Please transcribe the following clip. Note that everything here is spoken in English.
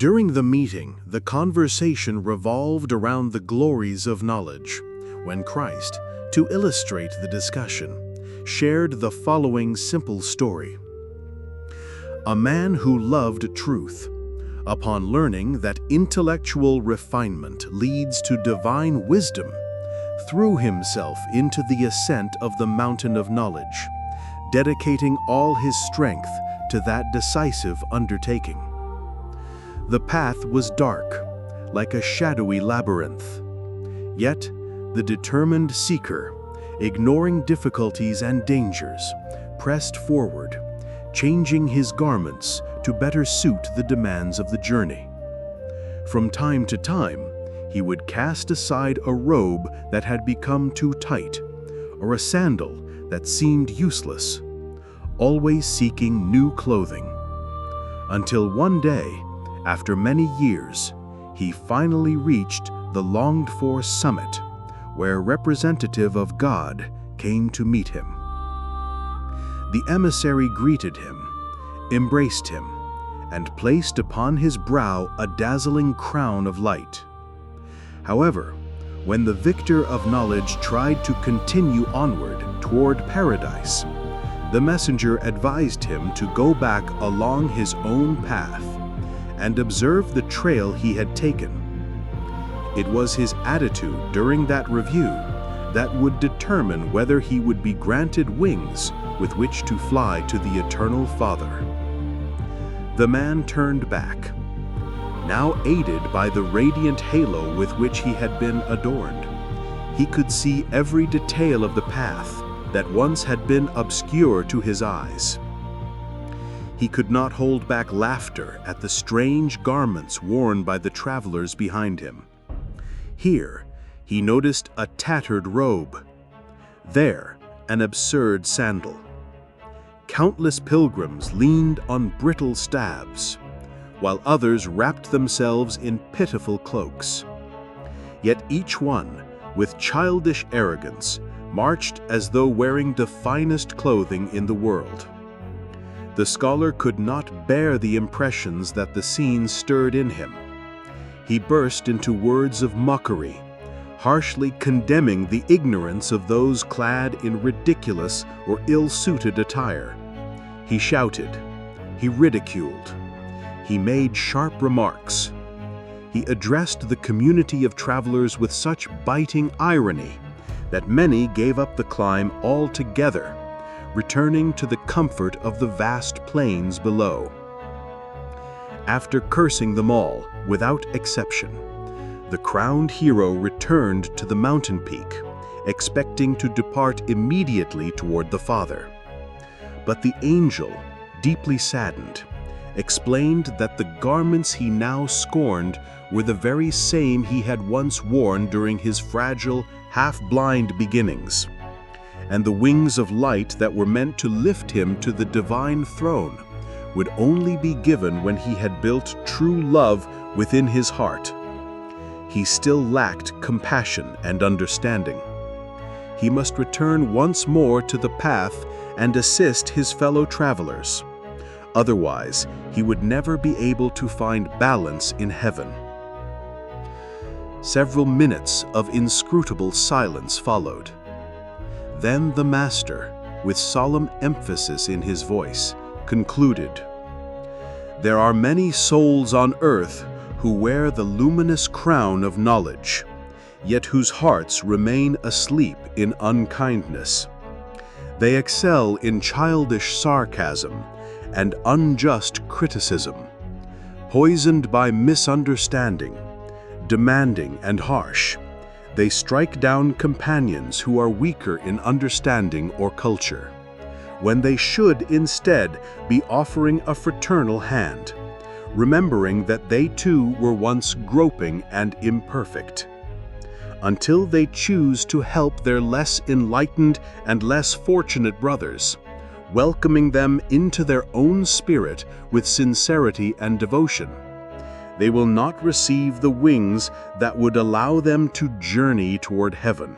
During the meeting, the conversation revolved around the glories of knowledge, when Christ, to illustrate the discussion, shared the following simple story. A man who loved truth, upon learning that intellectual refinement leads to divine wisdom, threw himself into the ascent of the mountain of knowledge, dedicating all his strength to that decisive undertaking. The path was dark, like a shadowy labyrinth. Yet, the determined seeker, ignoring difficulties and dangers, pressed forward, changing his garments to better suit the demands of the journey. From time to time, he would cast aside a robe that had become too tight, or a sandal that seemed useless, always seeking new clothing. Until one day, after many years, he finally reached the longed-for summit, where a representative of God came to meet him. The emissary greeted him, embraced him, and placed upon his brow a dazzling crown of light. However, when the victor of knowledge tried to continue onward toward paradise, the messenger advised him to go back along his own path and observe the trail he had taken. It was his attitude during that review that would determine whether he would be granted wings with which to fly to the Eternal Father. The man turned back, now aided by the radiant halo with which he had been adorned. He could see every detail of the path that once had been obscure to his eyes. He could not hold back laughter at the strange garments worn by the travelers behind him. Here, he noticed a tattered robe. There, an absurd sandal. Countless pilgrims leaned on brittle staves, while others wrapped themselves in pitiful cloaks. Yet each one, with childish arrogance, marched as though wearing the finest clothing in the world. The scholar could not bear the impressions that the scene stirred in him. He burst into words of mockery, harshly condemning the ignorance of those clad in ridiculous or ill-suited attire. He shouted, he ridiculed, he made sharp remarks. He addressed the community of travelers with such biting irony that many gave up the climb altogether, returning to the comfort of the vast plains below. After cursing them all, without exception, the crowned hero returned to the mountain peak, expecting to depart immediately toward the Father. But the angel, deeply saddened, explained that the garments he now scorned were the very same he had once worn during his fragile, half-blind beginnings, and the wings of light that were meant to lift him to the divine throne would only be given when he had built true love within his heart. He still lacked compassion and understanding. He must return once more to the path and assist his fellow travelers. Otherwise, he would never be able to find balance in heaven. Several minutes of inscrutable silence followed. Then the Master, with solemn emphasis in his voice, concluded, "There are many souls on earth who wear the luminous crown of knowledge, yet whose hearts remain asleep in unkindness. They excel in childish sarcasm and unjust criticism, poisoned by misunderstanding, demanding and harsh. They strike down companions who are weaker in understanding or culture, when they should instead be offering a fraternal hand, remembering that they too were once groping and imperfect. Until they choose to help their less enlightened and less fortunate brothers, welcoming them into their own spirit with sincerity and devotion, they will not receive the wings that would allow them to journey toward heaven."